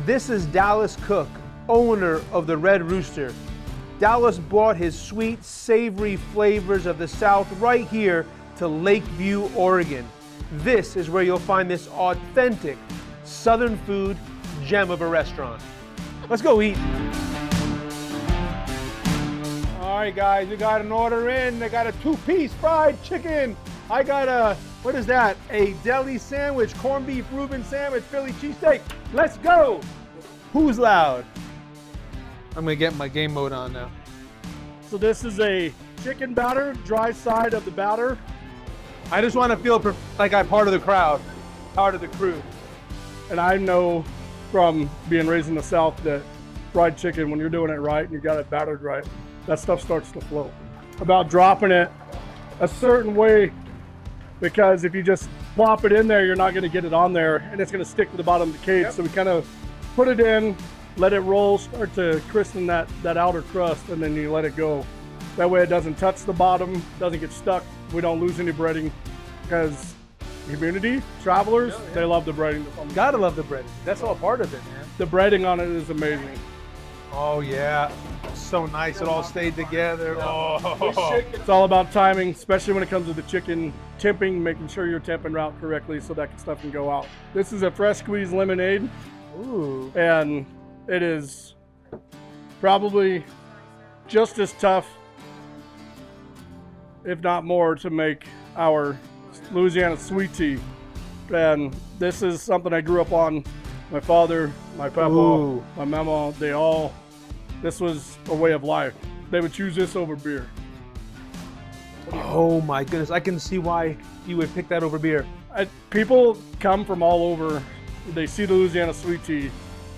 This is Dallas Cook, owner of the Red Rooster. Dallas brought his sweet, savory flavors of the South right here to Lakeview, Oregon. This is where you'll find this authentic Southern food gem of a restaurant. Let's go eat. All right, guys, we got an order in. I got a 2-piece fried chicken. I got a, what is that? A deli sandwich, corned beef Reuben sandwich, Philly cheesesteak. Let's go. Who's loud? I'm gonna get my game mode on now. So this is a chicken batter, dry side of the batter. I just want to feel like I'm part of the crowd, part of the crew. And I know from being raised in the South that fried chicken, when you're doing it right and you got it battered right, that stuff starts to flow. About dropping it a certain way, because if you just plop it in there, you're not going to get it on there and it's going to stick to the bottom of the cage. Yep. So we kind of put it in, let it roll, start to christen that outer crust, and then you let it go. That way it doesn't touch the bottom, doesn't get stuck. We don't lose any breading, because community, travelers, they love the breading. Gotta love the breading. That's all part of it, man. The breading on it is amazing. Oh yeah, so nice. It all stayed together. Oh. It's all about timing, especially when it comes to the chicken. Temping, making sure you're temping out correctly so that stuff can go out. This is a fresh squeezed lemonade. Ooh. And it is probably just as tough, if not more, to make our Louisiana sweet tea. And this is something I grew up on. My father, my papa, my mama, this was a way of life. They would choose this over beer. Oh my goodness, I can see why you would pick that over beer. People come from all over. They see the Louisiana sweet tea,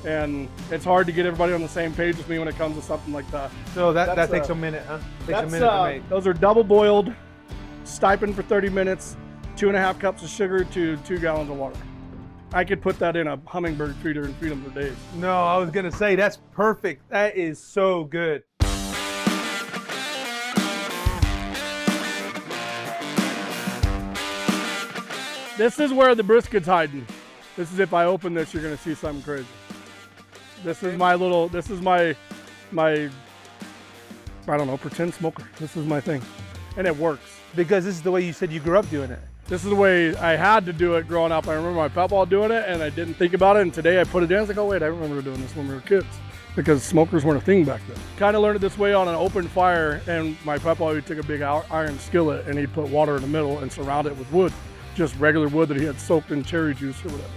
and it's hard to get everybody on the same page with me when it comes to something like that. No, that takes a minute, huh? Takes a minute to make. Those are double boiled, stipend for 30 minutes, 2.5 cups of sugar to 2 gallons of water. I could put that in a hummingbird feeder and feed them for days. No, I was gonna say, that's perfect. That is so good. This is where the brisket's hiding. This is, if I open this, you're gonna see something crazy. This is my I don't know, pretend smoker. This is my thing. And it works. Because this is the way you said you grew up doing it. This is the way I had to do it growing up. I remember my papa doing it and I didn't think about it, and today I put it in. I was like, oh wait, I remember doing this when we were kids. Because smokers weren't a thing back then. Kind of learned it this way on an open fire, and my papa, he took a big iron skillet and he'd put water in the middle and surround it with wood. Just regular wood that he had soaked in cherry juice or whatever.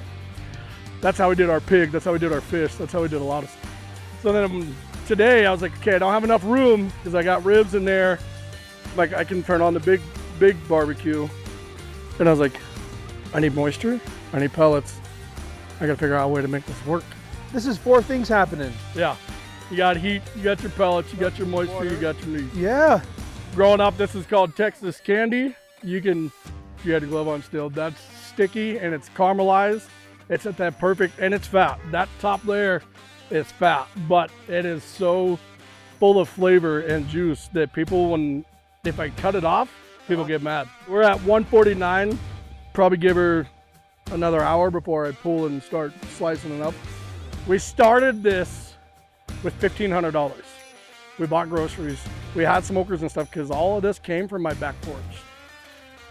That's how we did our pig, that's how we did our fish, that's how we did a lot of stuff. So then today I was like, okay, I don't have enough room because I got ribs in there. Like I can turn on the big barbecue. And I was like, I need moisture, I need pellets. I gotta figure out a way to make this work. This is 4 things happening. Yeah, you got heat, you got your pellets, you got your moisture, you got your meat. Yeah. Growing up, this is called Texas candy. You had a glove on still. That's sticky and it's caramelized. It's at that perfect, and it's fat. That top layer is fat, but it is so full of flavor and juice that people, if I cut it off, people get mad. We're at 149. Probably give her another hour before I pull and start slicing it up. We started this with $1,500. We bought groceries. We had smokers and stuff because all of this came from my back porch.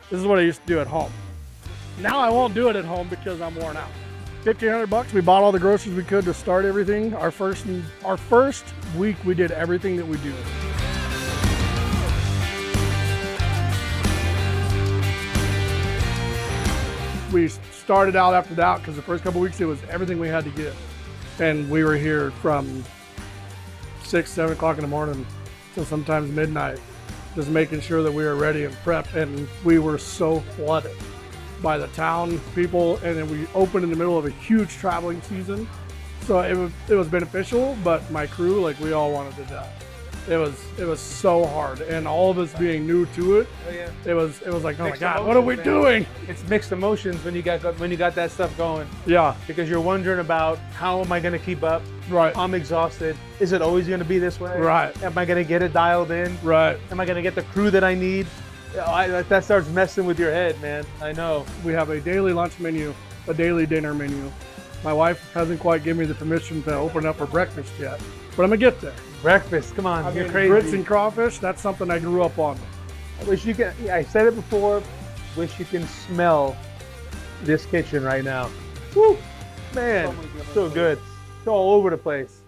This is what I used to do at home. Now I won't do it at home because I'm worn out. $1,500, we bought all the groceries we could to start everything. Our first week, we did everything that we do. We started out after that because the first couple weeks it was everything we had to get. And we were here from 6, 7 o'clock in the morning till sometimes midnight, just making sure that we were ready and prepped. And we were so flooded by the town people, and then we opened in the middle of a huge traveling season. So it was beneficial, but my crew, like, we all wanted to die. It was so hard, and all of us being new to it, it was like, oh my God, what are we doing? It's mixed emotions when you got that stuff going. Yeah. Because you're wondering about, how am I going to keep up? Right. I'm exhausted. Is it always going to be this way? Right. Am I going to get it dialed in? Right. Am I going to get the crew that I need? That starts messing with your head, man. I know. We have a daily lunch menu, a daily dinner menu, My wife hasn't quite given me the permission to open up for breakfast yet, but I'm gonna get there. Breakfast, come on, you're crazy. Grits and crawfish, that's something I grew up on. I wish you could, I said it before, wish you can smell this kitchen right now. Woo, man, so good. It's all over the place.